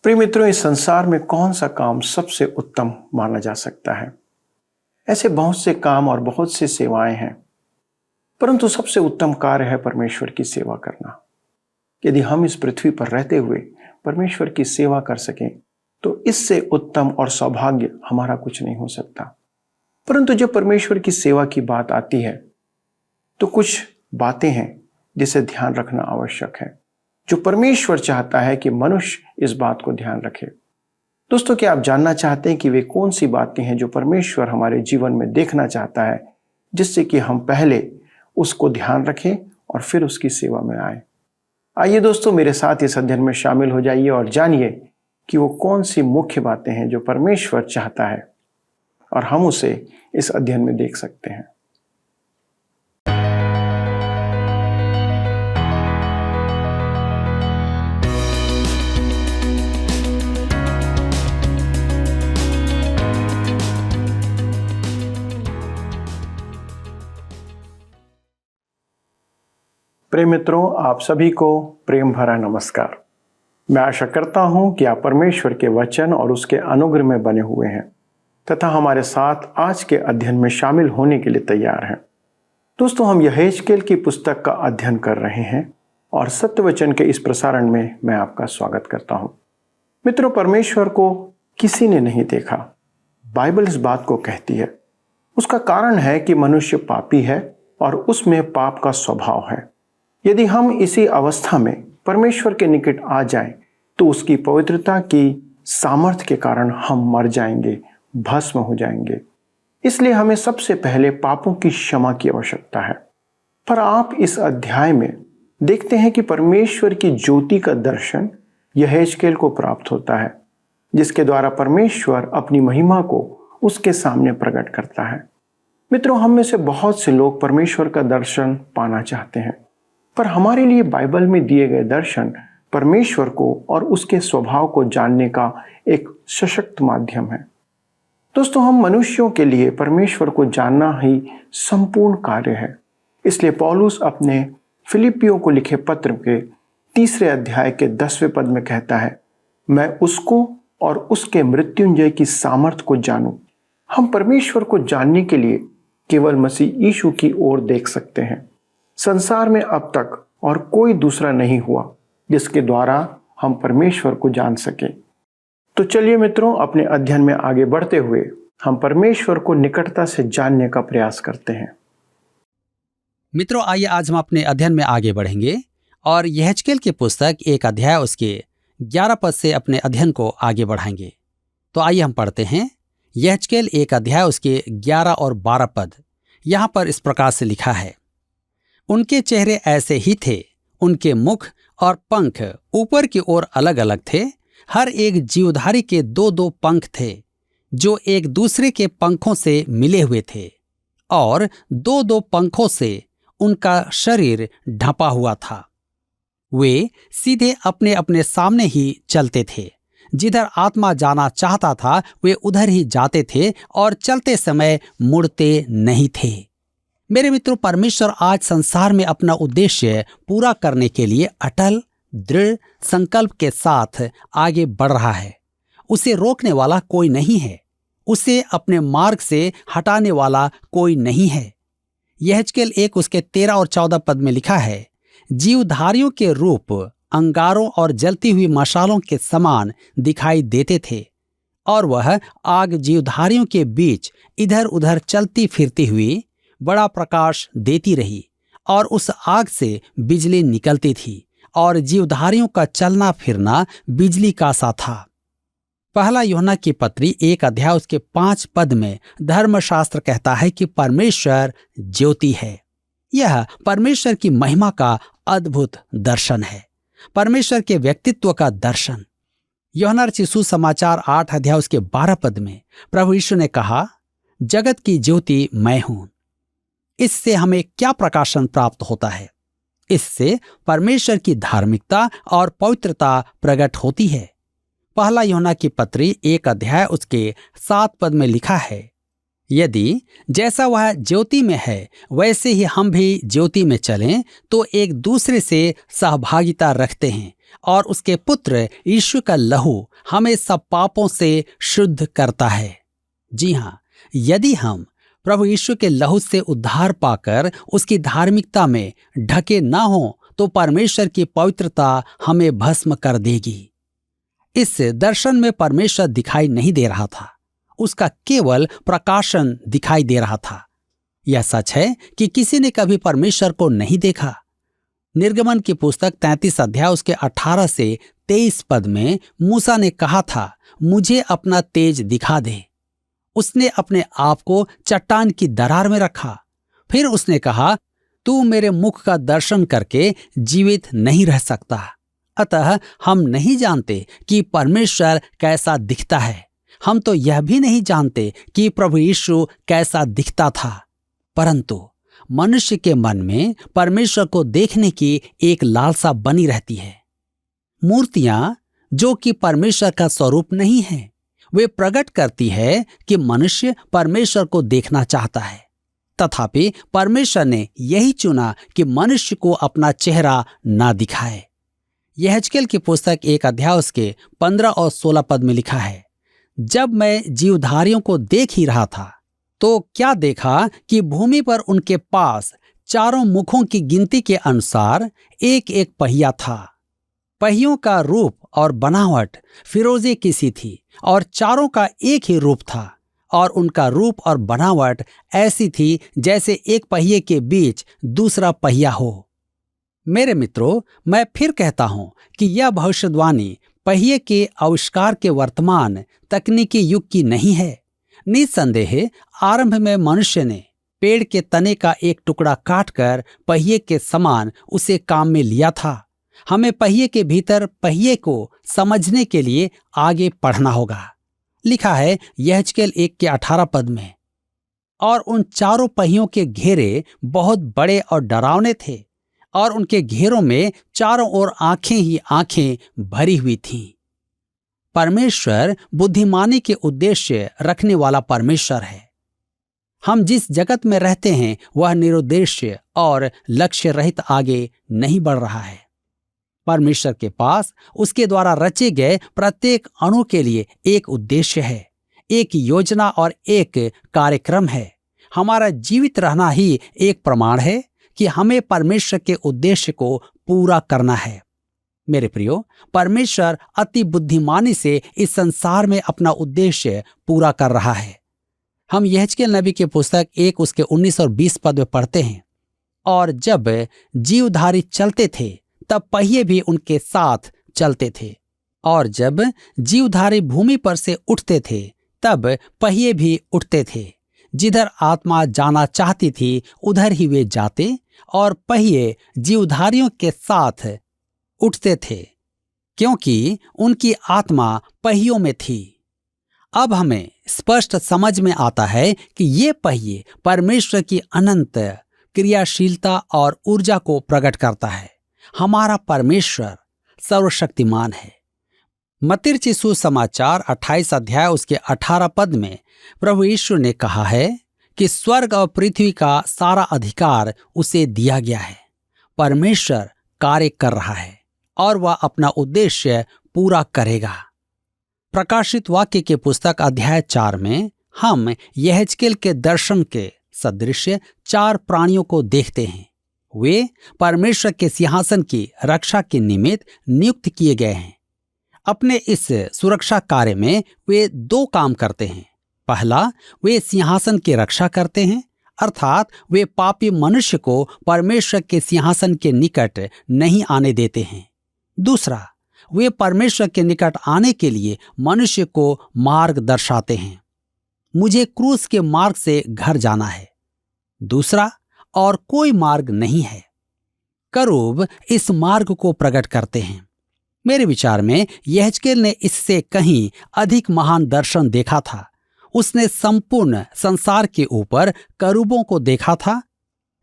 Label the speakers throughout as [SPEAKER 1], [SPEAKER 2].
[SPEAKER 1] प्रिय मित्रों, इस संसार में कौन सा काम सबसे उत्तम माना जा सकता है? ऐसे बहुत से काम और बहुत सी सेवाएं हैं, परंतु सबसे उत्तम कार्य है परमेश्वर की सेवा करना। यदि हम इस पृथ्वी पर रहते हुए परमेश्वर की सेवा कर सकें तो इससे उत्तम और सौभाग्य हमारा कुछ नहीं हो सकता। परंतु जब परमेश्वर की सेवा की बात आती है तो कुछ बातें हैं जिसे ध्यान रखना आवश्यक है, जो परमेश्वर चाहता है कि मनुष्य इस बात को ध्यान रखे। दोस्तों, क्या आप जानना चाहते हैं कि वे कौन सी बातें हैं जो परमेश्वर हमारे जीवन में देखना चाहता है, जिससे कि हम पहले उसको ध्यान रखें और फिर उसकी सेवा में आए? आइए दोस्तों, मेरे साथ इस अध्ययन में शामिल हो जाइए और जानिए कि वो कौन सी मुख्य बातें हैं जो परमेश्वर चाहता है और हम उसे इस अध्ययन में देख सकते हैं। प्रिय मित्रों, आप सभी को प्रेम भरा नमस्कार। मैं आशा करता हूं कि आप परमेश्वर के वचन और उसके अनुग्रह में बने हुए हैं तथा हमारे साथ आज के अध्ययन में शामिल होने के लिए तैयार हैं। दोस्तों, हम यहेजकेल की पुस्तक का अध्ययन कर रहे हैं और सत्य वचन के इस प्रसारण में मैं आपका स्वागत करता हूं। मित्रों, परमेश्वर को किसी ने नहीं देखा, बाइबल इस बात को कहती है। उसका कारण है कि मनुष्य पापी है और उसमें पाप का स्वभाव है। यदि हम इसी अवस्था में परमेश्वर के निकट आ जाएं, तो उसकी पवित्रता की सामर्थ्य के कारण हम मर जाएंगे, भस्म हो जाएंगे। इसलिए हमें सबसे पहले पापों की क्षमा की आवश्यकता है। पर आप इस अध्याय में देखते हैं कि परमेश्वर की ज्योति का दर्शन यहेजकेल को प्राप्त होता है, जिसके द्वारा परमेश्वर अपनी महिमा को उसके सामने प्रकट करता है। मित्रों, हम में से बहुत से लोग परमेश्वर का दर्शन पाना चाहते हैं, पर हमारे लिए बाइबल में दिए गए दर्शन परमेश्वर को और उसके स्वभाव को जानने का एक सशक्त माध्यम है। दोस्तों, हम मनुष्यों के लिए परमेश्वर को जानना ही संपूर्ण कार्य है। इसलिए पौलुस अपने फिलिपियों को लिखे पत्र के 3 अध्याय के 10वें पद में कहता है, मैं उसको और उसके मृत्युंजय की सामर्थ को जानूं। हम परमेश्वर को जानने के लिए केवल मसीह यीशु की ओर देख सकते हैं। संसार में अब तक और कोई दूसरा नहीं हुआ जिसके द्वारा हम परमेश्वर को जान सकें। तो चलिए मित्रों, अपने अध्ययन में आगे बढ़ते हुए हम परमेश्वर को निकटता से जानने का प्रयास करते हैं।
[SPEAKER 2] मित्रों, आइए आज हम अपने अध्ययन में आगे बढ़ेंगे और यहेजकेल की पुस्तक 1 अध्याय उसके 11 पद से अपने अध्ययन को आगे बढ़ाएंगे। तो आइए हम पढ़ते हैं यहेजकेल 1 अध्याय उसके 11 और 12 पद। यहाँ पर इस प्रकार से लिखा है, उनके चेहरे ऐसे ही थे, उनके मुख और पंख ऊपर की ओर अलग अलग थे। हर एक जीवधारी के 2-2 पंख थे, जो एक दूसरे के पंखों से मिले हुए थे, और 2-2 पंखों से उनका शरीर ढंपा हुआ था। वे सीधे अपने अपने सामने ही चलते थे। जिधर आत्मा जाना चाहता था वे उधर ही जाते थे और चलते समय मुड़ते नहीं थे। मेरे मित्रों, परमेश्वर आज संसार में अपना उद्देश्य पूरा करने के लिए अटल दृढ़ संकल्प के साथ आगे बढ़ रहा है। उसे रोकने वाला कोई नहीं है, उसे अपने मार्ग से हटाने वाला कोई नहीं है। यहेजकेल 1 उसके 13 और 14 पद में लिखा है, जीवधारियों के रूप अंगारों और जलती हुई मशालों के समान दिखाई देते थे, और वह आग जीवधारियों के बीच इधर उधर चलती फिरती हुई बड़ा प्रकाश देती रही, और उस आग से बिजली निकलती थी, और जीवधारियों का चलना फिरना बिजली का सा था। पहला यूहन्ना की पत्री 1 अध्याय उसके 5 पद में धर्मशास्त्र कहता है कि परमेश्वर ज्योति है। यह परमेश्वर की महिमा का अद्भुत दर्शन है, परमेश्वर के व्यक्तित्व का दर्शन। यूहन्ना रचित सुसमाचार 8 अध्याय उसके 12 पद में प्रभु यीशु ने कहा, जगत की ज्योति मैं हूं। इससे हमें क्या प्रकाशन प्राप्त होता है? इससे परमेश्वर की धार्मिकता और पवित्रता प्रकट होती है। पहला यूहन्ना की पत्री 1 अध्याय उसके 7 पद में लिखा है, यदि जैसा वह ज्योति में है वैसे ही हम भी ज्योति में चलें तो एक दूसरे से सहभागिता रखते हैं, और उसके पुत्र यीशु का लहू हमें सब पापों से शुद्ध करता है। जी हाँ, यदि हम प्रभु यीशु के लहू से उद्धार पाकर उसकी धार्मिकता में ढके ना हो तो परमेश्वर की पवित्रता हमें भस्म कर देगी। इस दर्शन में परमेश्वर दिखाई नहीं दे रहा था, उसका केवल प्रकाशन दिखाई दे रहा था। यह सच है कि किसी ने कभी परमेश्वर को नहीं देखा। निर्गमन की पुस्तक 33 अध्याय उसके 18 से 23 पद में मूसा ने कहा था, मुझे अपना तेज दिखा दे। उसने अपने आप को चट्टान की दरार में रखा। फिर उसने कहा, तू मेरे मुख का दर्शन करके जीवित नहीं रह सकता। अतः हम नहीं जानते कि परमेश्वर कैसा दिखता है। हम तो यह भी नहीं जानते कि प्रभु यीशु कैसा दिखता था, परंतु मनुष्य के मन में परमेश्वर को देखने की एक लालसा बनी रहती है। मूर्तियां जो कि परमेश्वर का स्वरूप नहीं है, वे प्रकट करती है कि मनुष्य परमेश्वर को देखना चाहता है। तथापि परमेश्वर ने यही चुना कि मनुष्य को अपना चेहरा ना दिखाए। यहेजकेल की पुस्तक 1 अध्याय उसके 15 और 16 पद में लिखा है, जब मैं जीवधारियों को देख ही रहा था तो क्या देखा कि भूमि पर उनके पास चारों मुखों की गिनती के अनुसार एक एक पहिया था। पहियों का रूप और बनावट फिरोजे की सी थी और चारों का एक ही रूप था, और उनका रूप और बनावट ऐसी थी जैसे एक पहिए के बीच दूसरा पहिया हो। मेरे मित्रों, मैं फिर कहता हूं कि यह भविष्यवाणी पहिए के आविष्कार के वर्तमान तकनीकी युग की नहीं है। निसंदेह आरंभ में मनुष्य ने पेड़ के तने का एक टुकड़ा काटकर पहिए के समान उसे काम में लिया था। हमें पहिए के भीतर पहिए को समझने के लिए आगे पढ़ना होगा। लिखा है यहेजकेल 1 के 18 पद में, और उन चारों पहियों के घेरे बहुत बड़े और डरावने थे, और उनके घेरों में चारों ओर आंखें ही आंखें भरी हुई थीं। परमेश्वर बुद्धिमानी के उद्देश्य रखने वाला परमेश्वर है। हम जिस जगत में रहते हैं वह निरुद्देश्य और लक्ष्य रहित आगे नहीं बढ़ रहा है। परमेश्वर के पास उसके द्वारा रचे गए प्रत्येक अणु के लिए एक उद्देश्य है, एक योजना और एक कार्यक्रम है। हमारा जीवित रहना ही एक प्रमाण है कि हमें परमेश्वर के उद्देश्य को पूरा करना है। मेरे प्रियो, परमेश्वर अति बुद्धिमानी से इस संसार में अपना उद्देश्य पूरा कर रहा है। हम यहेजकेल नबी की पुस्तक 1 उसके 19 और 20 पद में पढ़ते हैं, और जब जीवधारी चलते थे तब पहिए भी उनके साथ चलते थे, और जब जीवधारी भूमि पर से उठते थे तब पहिए भी उठते थे। जिधर आत्मा जाना चाहती थी उधर ही वे जाते, और पहिए जीवधारियों के साथ उठते थे, क्योंकि उनकी आत्मा पहियों में थी। अब हमें स्पष्ट समझ में आता है कि ये पहिए परमेश्वर की अनंत क्रियाशीलता और ऊर्जा को प्रकट करता है। हमारा परमेश्वर सर्वशक्तिमान है। मत्ती सुसमाचार 28 अध्याय उसके 18 पद में प्रभु यीशु ने कहा है कि स्वर्ग और पृथ्वी का सारा अधिकार उसे दिया गया है। परमेश्वर कार्य कर रहा है और वह अपना उद्देश्य पूरा करेगा। प्रकाशित वाक्य के पुस्तक अध्याय 4 में हम यहेजकेल के दर्शन के सदृश 4 प्राणियों को देखते हैं। वे परमेश्वर के सिंहासन की रक्षा के निमित्त नियुक्त किए गए हैं। अपने इस सुरक्षा कार्य में वे 2 काम करते हैं। पहला, वे सिंहासन की रक्षा करते हैं, अर्थात वे पापी मनुष्य को परमेश्वर के सिंहासन के निकट नहीं आने देते हैं। दूसरा, वे परमेश्वर के निकट आने के लिए मनुष्य को मार्ग दर्शाते हैं। मुझे क्रूस के मार्ग से घर जाना है, दूसरा और कोई मार्ग नहीं है। करूब इस मार्ग को प्रकट करते हैं। मेरे विचार में यहेजकेल ने इससे कहीं अधिक महान दर्शन देखा था। उसने संपूर्ण संसार के ऊपर करूबों को देखा था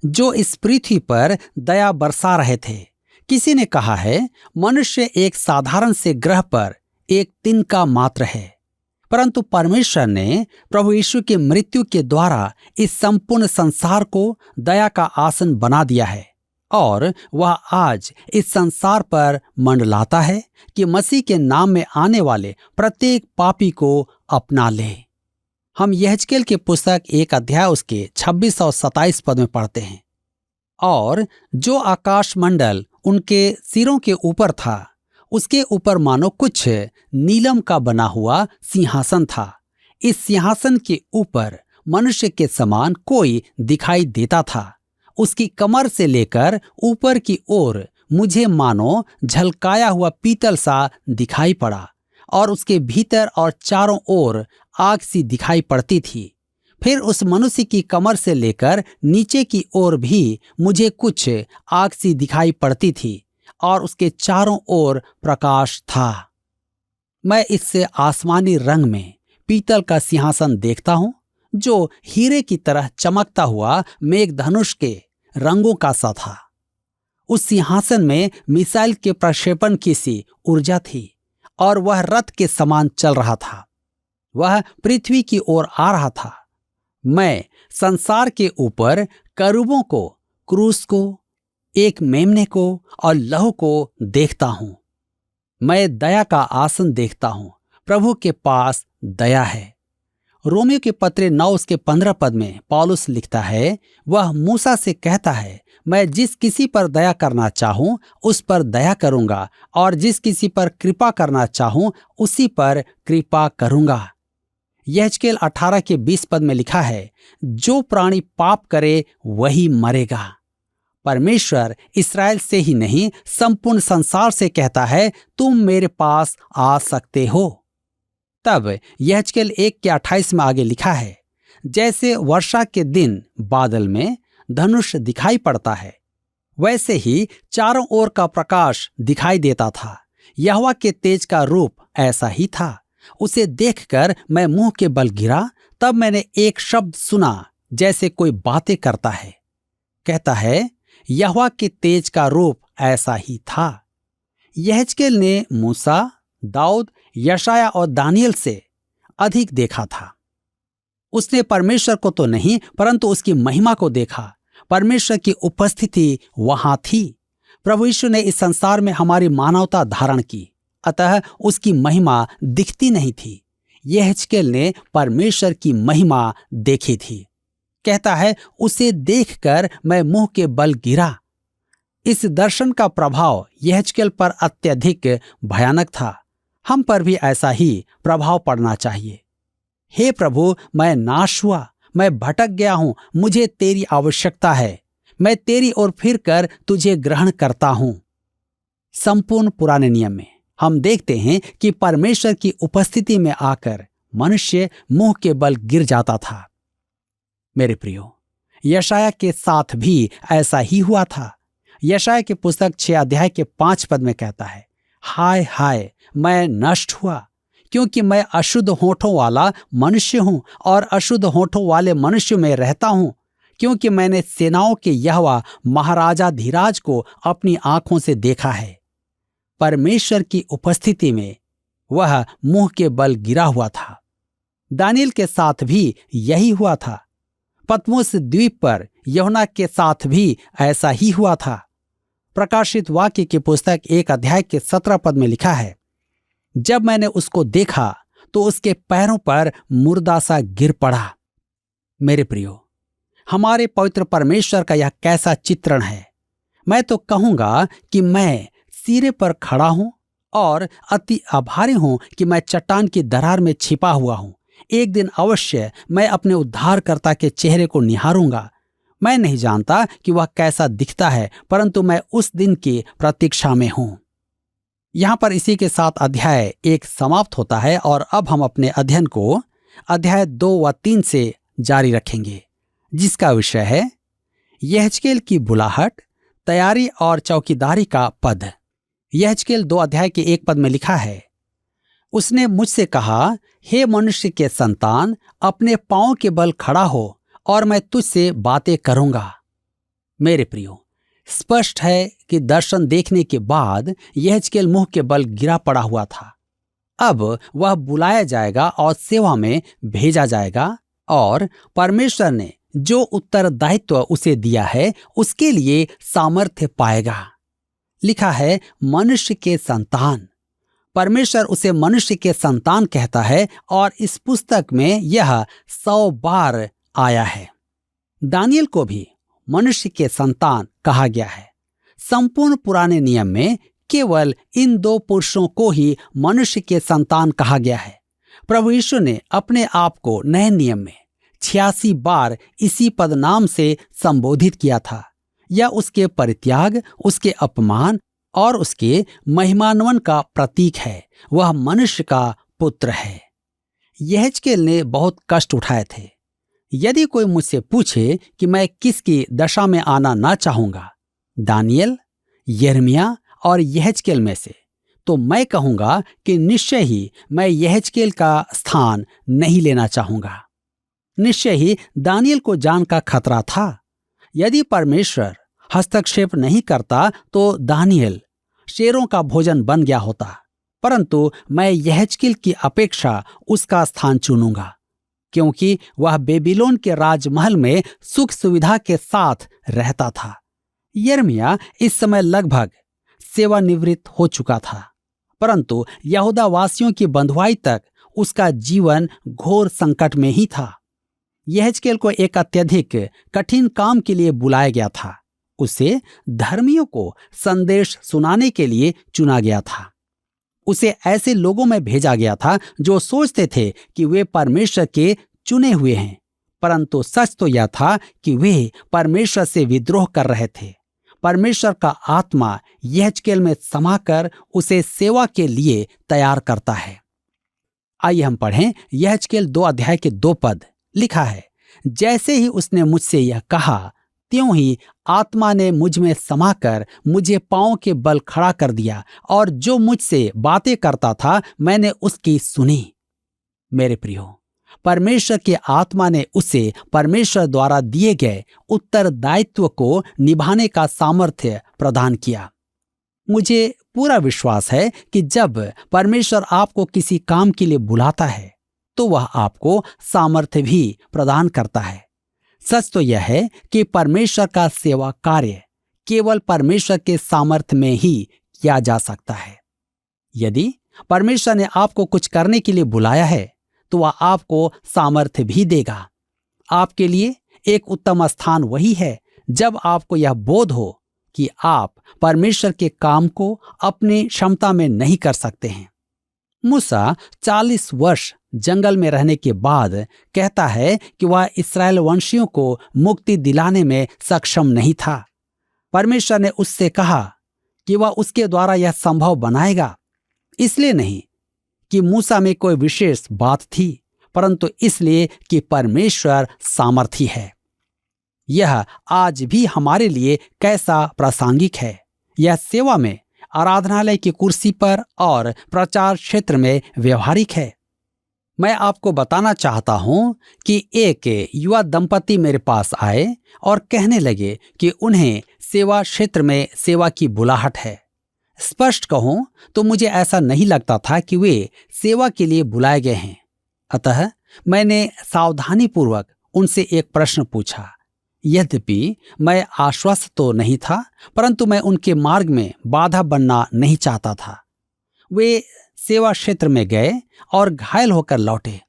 [SPEAKER 2] जो इस पृथ्वी पर दया बरसा रहे थे। किसी ने कहा है, मनुष्य एक साधारण से ग्रह पर एक तिनका मात्र है, परंतु परमेश्वर ने प्रभु यीशु की मृत्यु के द्वारा इस संपूर्ण संसार को दया का आसन बना दिया है और वह आज इस संसार पर मंडलाता है कि मसीह के नाम में आने वाले प्रत्येक पापी को अपना ले। हम यहेजकेल की पुस्तक 1 अध्याय उसके 26 और 27 पद में पढ़ते हैं, और जो आकाश मंडल उनके सिरों के ऊपर था, उसके ऊपर मानो कुछ नीलम का बना हुआ सिंहासन था। इस सिंहासन के ऊपर मनुष्य के समान कोई दिखाई देता था। उसकी कमर से लेकर ऊपर की ओर मुझे मानो झलकाया हुआ पीतल सा दिखाई पड़ा, और उसके भीतर और चारों ओर आग सी दिखाई पड़ती थी। फिर उस मनुष्य की कमर से लेकर नीचे की ओर भी मुझे कुछ आग सी दिखाई पड़ती थी, और उसके चारों ओर प्रकाश था। मैं इससे आसमानी रंग में पीतल का सिंहासन देखता हूं, जो हीरे की तरह चमकता हुआ मेघधनुष के रंगों का सा था। उस सिंहासन में मिसाइल के प्रक्षेपण की सी ऊर्जा थी, और वह रथ के समान चल रहा था। वह पृथ्वी की ओर आ रहा था। मैं संसार के ऊपर करूबों को, क्रूस को, एक मेमने को और लहू को देखता हूं। मैं दया का आसन देखता हूं। प्रभु के पास दया है। रोमियो के पत्र 9 उसके 15 पद में पौलुस लिखता है, वह मूसा से कहता है, मैं जिस किसी पर दया करना चाहूं उस पर दया करूंगा, और जिस किसी पर कृपा करना चाहूं उसी पर कृपा करूंगा। यहेजकेल 18 के 20 पद में लिखा है, जो प्राणी पाप करे वही मरेगा। परमेश्वर इसराइल से ही नहीं, संपूर्ण संसार से कहता है, तुम मेरे पास आ सकते हो। तब यहेजकेल 1 के 28 में आगे लिखा है, जैसे वर्षा के दिन बादल में धनुष दिखाई पड़ता है, वैसे ही चारों ओर का प्रकाश दिखाई देता था। यहोवा के तेज का रूप ऐसा ही था। उसे देखकर मैं मुंह के बल गिरा। तब मैंने एक शब्द सुना, जैसे कोई बातें करता है। कहता है, यहोवा के तेज का रूप ऐसा ही था। यहेजकेल ने मूसा, दाऊद, यशाया और दानियल से अधिक देखा था। उसने परमेश्वर को तो नहीं, परंतु उसकी महिमा को देखा। परमेश्वर की उपस्थिति वहां थी। प्रभु यीशु ने इस संसार में हमारी मानवता धारण की, अतः उसकी महिमा दिखती नहीं थी। यहेजकेल ने परमेश्वर की महिमा देखी थी। कहता है, उसे देखकर मैं मुंह के बल गिरा। इस दर्शन का प्रभाव यहेजकेल पर अत्यधिक भयानक था। हम पर भी ऐसा ही प्रभाव पड़ना चाहिए। हे प्रभु, मैं नाश हुआ, मैं भटक गया हूं, मुझे तेरी आवश्यकता है। मैं तेरी ओर फिरकर तुझे ग्रहण करता हूं। संपूर्ण पुराने नियम में हम देखते हैं कि परमेश्वर की उपस्थिति में आकर मनुष्य मुंह के बल गिर जाता था। मेरे प्रियो, यशाया के साथ भी ऐसा ही हुआ था। यशाया की पुस्तक 6 अध्याय के 5 पद में कहता है, हाय हाय, मैं नष्ट हुआ, क्योंकि मैं अशुद्ध होठों वाला मनुष्य हूं, और अशुद्ध होठों वाले मनुष्य में रहता हूं, क्योंकि मैंने सेनाओं के यहोवा महाराजा धीराज को अपनी आंखों से देखा है। परमेश्वर की उपस्थिति में वह मुंह के बल गिरा हुआ था। दानियल के साथ भी यही हुआ था। पतमोस द्वीप पर यूहन्ना के साथ भी ऐसा ही हुआ था। प्रकाशित वाक्य की पुस्तक 1 अध्याय के 17 पद में लिखा है, जब मैंने उसको देखा तो उसके पैरों पर मुर्दा सा गिर पड़ा। मेरे प्रियो, हमारे पवित्र परमेश्वर का यह कैसा चित्रण है। मैं तो कहूंगा कि मैं सिरे पर खड़ा हूं और अति आभारी हूं कि मैं चट्टान की दरार में छिपा हुआ हूं। एक दिन अवश्य मैं अपने उद्धारकर्ता के चेहरे को निहारूंगा। मैं नहीं जानता कि वह कैसा दिखता है, परंतु मैं उस दिन की प्रतीक्षा में हूं। यहां पर इसी के साथ अध्याय 1 समाप्त होता है, और अब हम अपने अध्ययन को अध्याय 2 व 3 से जारी रखेंगे, जिसका विषय है यहेजकेल की बुलाहट, तैयारी और चौकीदारी का पद। यहेजकेल 2 अध्याय के 1 पद में लिखा है, उसने मुझसे कहा, हे मनुष्य के संतान, अपने पांव के बल खड़ा हो और मैं तुझसे बातें करूंगा। मेरे प्रियो, स्पष्ट है कि दर्शन देखने के बाद यहेजकेल मुंह के बल गिरा पड़ा हुआ था। अब वह बुलाया जाएगा और सेवा में भेजा जाएगा, और परमेश्वर ने जो उत्तरदायित्व उसे दिया है उसके लिए सामर्थ्य पाएगा। लिखा है मनुष्य के संतान। परमेश्वर उसे मनुष्य के संतान कहता है और इस पुस्तक में यह 100 बार आया है। दानियल को भी मनुष्य के संतान कहा गया है। संपूर्ण पुराने नियम में केवल इन 2 पुरुषों को ही मनुष्य के संतान कहा गया है। प्रभु यीशु ने अपने आप को नए नियम में 86 बार इसी पदनाम से संबोधित किया था। यह उसके परित्याग, उसके अपमान और उसके महिमान्वन का प्रतीक है। वह मनुष्य का पुत्र है। यहेजकेल ने बहुत कष्ट उठाए थे। यदि कोई मुझसे पूछे कि मैं किसकी दशा में आना ना चाहूंगा, दानियल, यिर्मयाह और यहेजकेल में से, तो मैं कहूंगा कि निश्चय ही मैं यहेजकेल का स्थान नहीं लेना चाहूंगा। निश्चय ही दानियल को जान का खतरा था। यदि परमेश्वर हस्तक्षेप नहीं करता तो दानियल शेरों का भोजन बन गया होता, परंतु मैं यहेजकेल की अपेक्षा उसका स्थान चुनूंगा, क्योंकि वह बेबीलोन के राजमहल में सुख सुविधा के साथ रहता था। यिर्मयाह इस समय लगभग सेवानिवृत्त हो चुका था, परंतु यहूदा वासियों की बंधुआई तक उसका जीवन घोर संकट में ही था। यहेजकेल को एक अत्यधिक कठिन काम के लिए बुलाया गया था। उसे धर्मियों को संदेश सुनाने के लिए चुना गया था। उसे ऐसे लोगों में भेजा गया था जो सोचते थे कि वे परमेश्वर के चुने हुए हैं, परंतु सच तो यह था कि वे परमेश्वर से विद्रोह कर रहे थे। परमेश्वर का आत्मा यहेजकेल में समाकर उसे सेवा के लिए तैयार करता है। आइए हम पढ़ें यहेजकेल 2 अध्याय के 2 पद। लिखा है, जैसे ही उसने मुझसे यह कहा, त्यों ही आत्मा ने मुझ में समाकर मुझे पांव के बल खड़ा कर दिया, और जो मुझसे बातें करता था मैंने उसकी सुनी। मेरे प्रियो, परमेश्वर के आत्मा ने उसे परमेश्वर द्वारा दिए गए उत्तरदायित्व को निभाने का सामर्थ्य प्रदान किया। मुझे पूरा विश्वास है कि जब परमेश्वर आपको किसी काम के लिए बुलाता है तो वह आपको सामर्थ्य भी प्रदान करता है। सच तो यह है कि परमेश्वर का सेवा कार्य केवल परमेश्वर के सामर्थ्य में ही किया जा सकता है। यदि परमेश्वर ने आपको कुछ करने के लिए बुलाया है तो वह आपको सामर्थ्य भी देगा। आपके लिए एक उत्तम स्थान वही है जब आपको यह बोध हो कि आप परमेश्वर के काम को अपनी क्षमता में नहीं कर सकते हैं। मूसा 40 वर्ष जंगल में रहने के बाद कहता है कि वह इस्राएल वंशियों को मुक्ति दिलाने में सक्षम नहीं था। परमेश्वर ने उससे कहा कि वह उसके द्वारा यह संभव बनाएगा, इसलिए नहीं कि मूसा में कोई विशेष बात थी, परंतु इसलिए कि परमेश्वर सामर्थी है। यह आज भी हमारे लिए कैसा प्रासंगिक है। यह सेवा में, आराधनालय की कुर्सी पर और प्रचार क्षेत्र में व्यवहारिक है। मैं आपको बताना चाहता हूं कि एक युवा दंपति मेरे पास आए और कहने लगे कि उन्हें सेवा क्षेत्र में सेवा की बुलाहट है। स्पष्ट कहूं तो मुझे ऐसा नहीं लगता था कि वे सेवा के लिए बुलाए गए हैं। अतः मैंने सावधानीपूर्वक उनसे एक प्रश्न पूछा। यद्यपि मैं आश्वस्त तो नहीं था, परंतु मैं उनके मार्ग में बाधा बनना नहीं चाहता था। वे सेवा क्षेत्र में गए और घायल होकर लौटे।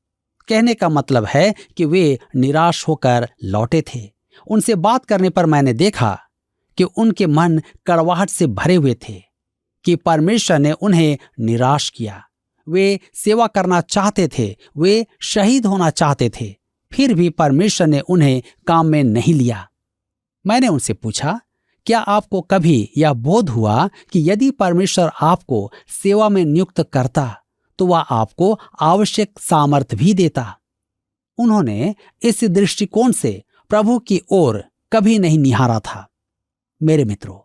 [SPEAKER 2] कहने का मतलब है कि वे निराश होकर लौटे थे। उनसे बात करने पर मैंने देखा कि उनके मन कड़वाहट से भरे हुए थे कि परमेश्वर ने उन्हें निराश किया। वे सेवा करना चाहते थे, वे शहीद होना चाहते थे, फिर भी परमेश्वर ने उन्हें काम में नहीं लिया। मैंने उनसे पूछा, क्या आपको कभी यह बोध हुआ कि यदि परमेश्वर आपको सेवा में नियुक्त करता तो वह आपको आवश्यक सामर्थ्य भी देता? उन्होंने इस दृष्टिकोण से प्रभु की ओर कभी नहीं निहारा था। मेरे मित्रों,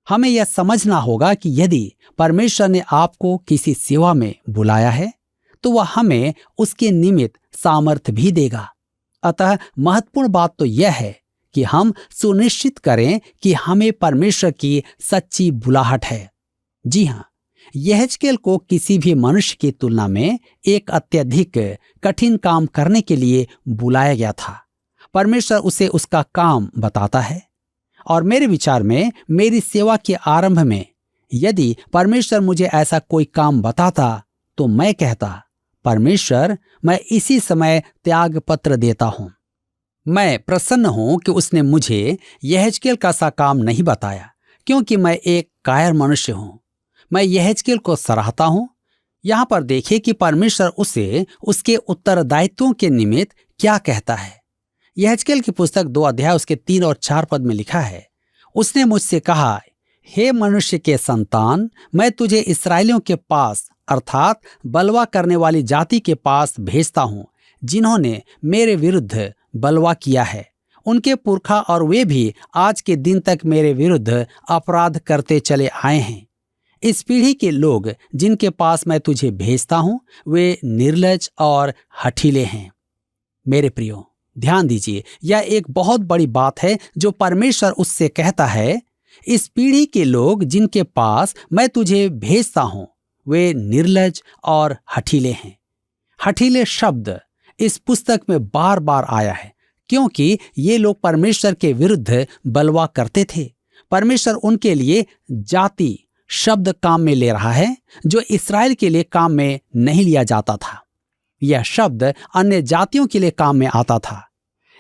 [SPEAKER 2] हमें यह समझना होगा कि यदि परमेश्वर ने आपको किसी सेवा में बुलाया है तो वह हमें उसके निमित्त सामर्थ्य भी देगा। अतः महत्वपूर्ण बात तो यह है कि हम सुनिश्चित करें कि हमें परमेश्वर की सच्ची बुलाहट है। जी हाँ, यहेजकेल को किसी भी मनुष्य की तुलना में एक अत्यधिक कठिन काम करने के लिए बुलाया गया था। परमेश्वर उसे उसका काम बताता है। और मेरे विचार में मेरी सेवा के आरंभ में यदि परमेश्वर मुझे ऐसा कोई काम बताता तो मैं कहता, परमेश्वर, मैं इसी समय त्याग पत्र देता हूं। मैं प्रसन्न हूं कि उसने मुझे यहेजकेल का सा काम नहीं बताया, क्योंकि मैं एक कायर मनुष्य हूं। मैं यहेजकेल को सराहता हूं। यहां पर देखिए कि परमेश्वर उसे उसके उत्तरदायित्वों के निमित्त क्या कहता है। यहेजकेल की पुस्तक 2 अध्याय उसके 3 और 4 पद में लिखा है, उसने मुझसे कहा, हे मनुष्य के संतान, मैं तुझे इस्राएलियों के पास अर्थात बलवा करने वाली जाति के पास भेजता हूं, जिन्होंने मेरे विरुद्ध बलवा किया है। उनके पुरखा और वे भी आज के दिन तक मेरे विरुद्ध अपराध करते चले आए हैं। इस पीढ़ी के लोग जिनके पास मैं तुझे भेजता हूं, वे निर्लज और हठीले हैं। मेरे प्रियो, ध्यान दीजिए, यह एक बहुत बड़ी बात है जो परमेश्वर उससे कहता है। इस पीढ़ी के लोग जिनके पास मैं तुझे भेजता हूं, वे निर्लज और हठीले हैं। हठीले शब्द इस पुस्तक में बार बार आया है, क्योंकि ये लोग परमेश्वर के विरुद्ध बलवा करते थे। परमेश्वर उनके लिए जाति शब्द काम में ले रहा है, जो इस्राएल के लिए काम में नहीं लिया जाता था। यह शब्द अन्य जातियों के लिए काम में आता था।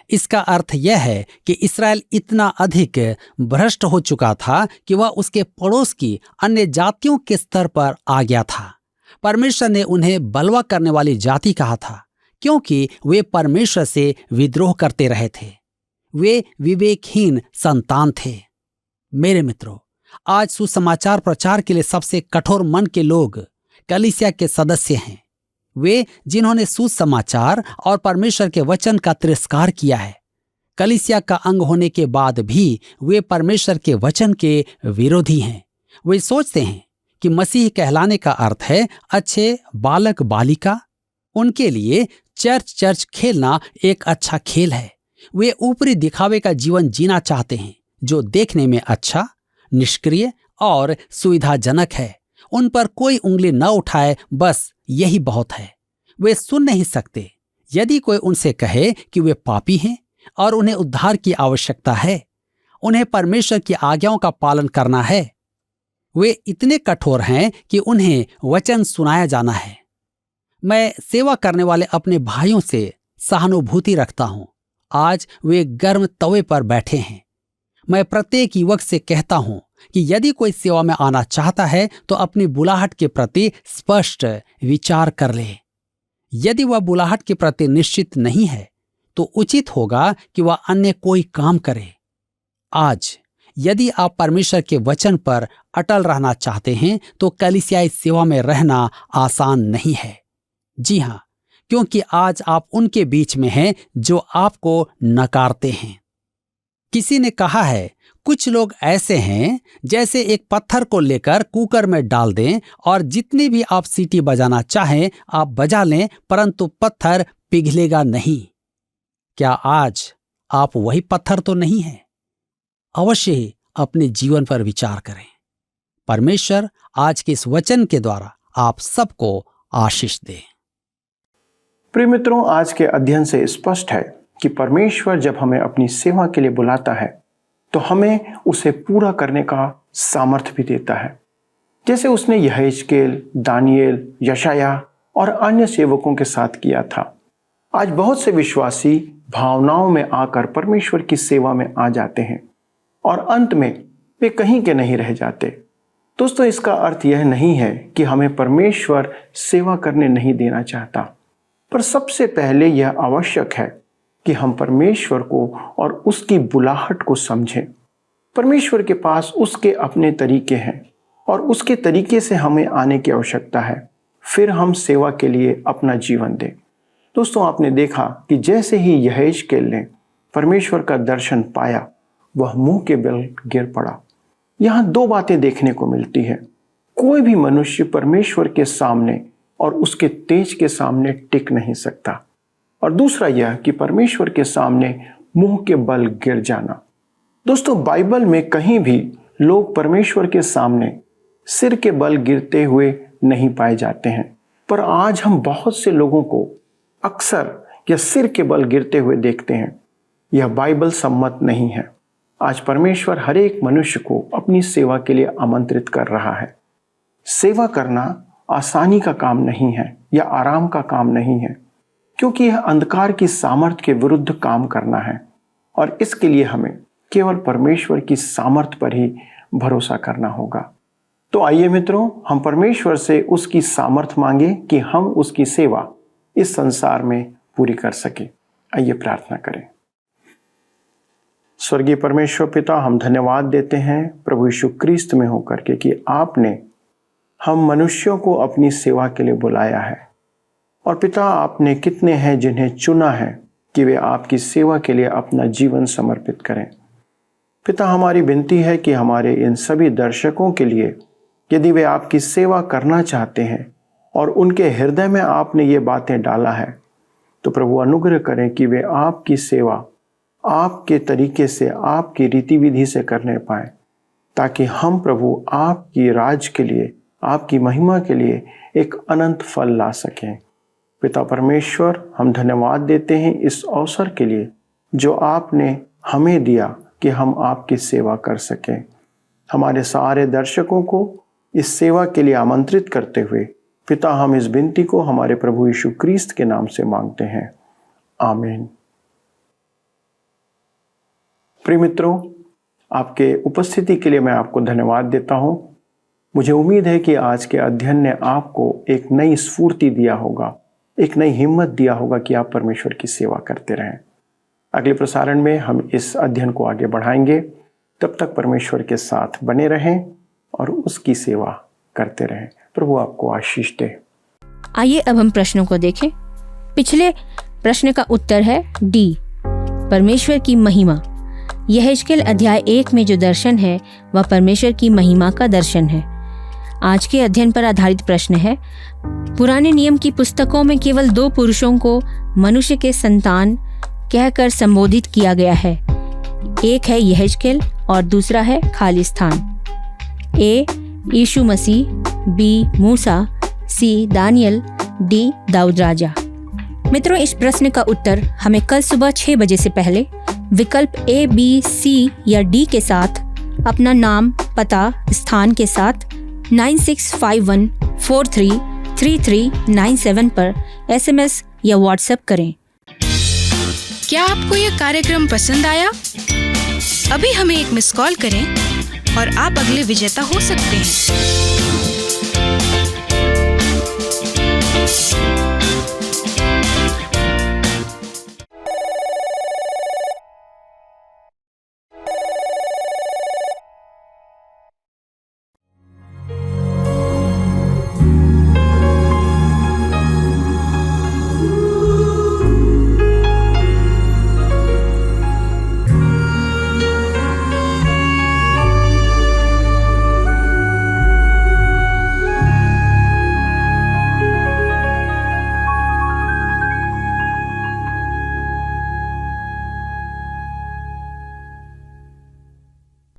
[SPEAKER 2] इसका अर्थ यह है कि इस्राएल इतना अधिक भ्रष्ट हो चुका था कि वह उसके पड़ोस की अन्य जातियों के स्तर पर आ गया था। परमेश्वर ने उन्हें बलवा करने वाली जाति कहा था, क्योंकि वे परमेश्वर से विद्रोह करते रहे थे। वे विवेकहीन संतान थे। मेरे मित्रों, आज सुसमाचार प्रचार के लिए सबसे कठोर मन के लोग कलीसिया के सदस्य हैं। वे जिन्होंने सुसमाचार और परमेश्वर के वचन का तिरस्कार किया है। कलीसिया का अंग होने के बाद भी वे परमेश्वर के वचन के विरोधी हैं। वे सोचते हैं कि मसीह कहलाने का अर्थ है अच्छे बालक बालिका। उनके लिए चर्च खेलना एक अच्छा खेल है। वे ऊपरी दिखावे का जीवन जीना चाहते हैं, जो देखने में अच्छा, निष्क्रिय और सुविधाजनक है। उन पर कोई उंगली न उठाए, बस यही बहुत है। वे सुन नहीं सकते यदि कोई उनसे कहे कि वे पापी हैं और उन्हें उद्धार की आवश्यकता है, उन्हें परमेश्वर की आज्ञाओं का पालन करना है। वे इतने कठोर हैं कि उन्हें वचन सुनाया जाना है। मैं सेवा करने वाले अपने भाइयों से सहानुभूति रखता हूं। आज वे गर्म तवे पर बैठे हैं। मैं प्रत्येक युवक से कहता हूं कि यदि कोई सेवा में आना चाहता है तो अपनी बुलाहट के प्रति स्पष्ट विचार कर ले। यदि वह बुलाहट के प्रति निश्चित नहीं है तो उचित होगा कि वह अन्य कोई काम करे। आज यदि आप परमेश्वर के वचन पर अटल रहना चाहते हैं तो कलीसियाई सेवा में रहना आसान नहीं है। जी हां, क्योंकि आज आप उनके बीच में हैं जो आपको नकारते हैं। किसी ने कहा है, कुछ लोग ऐसे हैं जैसे एक पत्थर को लेकर कुकर में डाल दें और जितनी भी आप सीटी बजाना चाहें आप बजा लें, परंतु पत्थर पिघलेगा नहीं। क्या आज आप वही पत्थर तो नहीं हैं? अवश्य ही अपने जीवन पर विचार करें। परमेश्वर आज के इस वचन के द्वारा आप सबको आशीष दे।
[SPEAKER 1] प्रिय मित्रों, आज के अध्ययन से स्पष्ट है कि परमेश्वर जब हमें अपनी सेवा के लिए बुलाता है तो हमें उसे पूरा करने का सामर्थ्य भी देता है। जैसे उसने यहेजकेल, दानियेल, यशाया और अन्य सेवकों के साथ किया था। आज बहुत से विश्वासी भावनाओं में आकर परमेश्वर की सेवा में आ जाते हैं और अंत में वे कहीं के नहीं रह जाते। दोस्तों, इसका अर्थ यह नहीं है कि हमें परमेश्वर सेवा करने नहीं देना चाहता, पर सबसे पहले यह आवश्यक है कि हम परमेश्वर को और उसकी बुलाहट को समझें। परमेश्वर के पास उसके अपने तरीके हैं और उसके तरीके से हमें आने की आवश्यकता है। फिर हम सेवा के लिए अपना जीवन दें। दोस्तों, आपने देखा कि जैसे ही यहेजकेल ने परमेश्वर का दर्शन पाया, वह मुंह के बल गिर पड़ा। यहाँ 2 बातें देखने को मिलती है। कोई भी मनुष्य परमेश्वर के सामने और उसके तेज के सामने टिक नहीं सकता, और दूसरा यह कि परमेश्वर के सामने मुंह के बल गिर जाना। दोस्तों, बाइबल में कहीं भी लोग परमेश्वर के सामने सिर के बल गिरते हुए नहीं पाए जाते हैं, पर आज हम बहुत से लोगों को अक्सर या सिर के बल गिरते हुए देखते हैं। यह बाइबल सम्मत नहीं है। आज परमेश्वर हर एक मनुष्य को अपनी सेवा के लिए आमंत्रित कर रहा है। सेवा करना आसानी का काम नहीं है या आराम का काम नहीं है, क्योंकि यह अंधकार की सामर्थ्य के विरुद्ध काम करना है और इसके लिए हमें केवल परमेश्वर की सामर्थ्य पर ही भरोसा करना होगा। तो आइए मित्रों, हम परमेश्वर से उसकी सामर्थ्य मांगे कि हम उसकी सेवा इस संसार में पूरी कर सके। आइए प्रार्थना करें। स्वर्गीय परमेश्वर पिता, हम धन्यवाद देते हैं प्रभु यीशु क्रिस्त में होकर के कि आपने हम मनुष्यों को अपनी सेवा के लिए बुलाया है। और पिता, आपने कितने हैं जिन्हें चुना है कि वे आपकी सेवा के लिए अपना जीवन समर्पित करें। पिता, हमारी विनती है कि हमारे इन सभी दर्शकों के लिए, यदि वे आपकी सेवा करना चाहते हैं और उनके हृदय में आपने ये बातें डाला है, तो प्रभु अनुग्रह करें कि वे आपकी सेवा आपके तरीके से, आपकी रीति विधि से करने पाए, ताकि हम प्रभु आपकी राज के लिए, आपकी महिमा के लिए एक अनंत फल ला सकें। पिता परमेश्वर, हम धन्यवाद देते हैं इस अवसर के लिए जो आपने हमें दिया कि हम आपकी सेवा कर सकें। हमारे सारे दर्शकों को इस सेवा के लिए आमंत्रित करते हुए पिता, हम इस विनती को हमारे प्रभु यीशु क्रिस्त के नाम से मांगते हैं, आमीन। प्रिय मित्रों, आपके उपस्थिति के लिए मैं आपको धन्यवाद देता हूं। मुझे उम्मीद है कि आज के अध्ययन ने आपको एक नई स्फूर्ति दिया होगा, एक नई हिम्मत दिया होगा कि आप परमेश्वर की सेवा करते रहें। अगले प्रसारण में हम इस अध्ययन को आगे बढ़ाएंगे। तब तक परमेश्वर के साथ बने रहें और उसकी सेवा करते रहें। प्रभु आपको आशीष दे।
[SPEAKER 3] आइए अब हम प्रश्नों को देखें। पिछले प्रश्न का उत्तर है डी, परमेश्वर की महिमा। यहेजकेल अध्याय 1 में जो दर्शन है वह परमेश्वर की महिमा का दर्शन है। आज के अध्ययन पर आधारित प्रश्न है, पुराने नियम की पुस्तकों में केवल 2 पुरुषों को मनुष्य के संतान कहकर संबोधित किया गया है। एक है यहेजकेल और दूसरा है खालिस्तान। ए यीशु मसीह, बी मूसा, सी दानियल, डी दाऊद राजा। मित्रों, इस प्रश्न का उत्तर हमें कल सुबह 6 बजे से पहले विकल्प ए, बी, सी या डी के साथ अपना नाम, पता, स्थान के साथ 9651433397 पर SMS या व्हाट्सएप करें।
[SPEAKER 4] क्या आपको यह कार्यक्रम पसंद आया? अभी हमें एक मिस कॉल करें और आप अगले विजेता हो सकते हैं।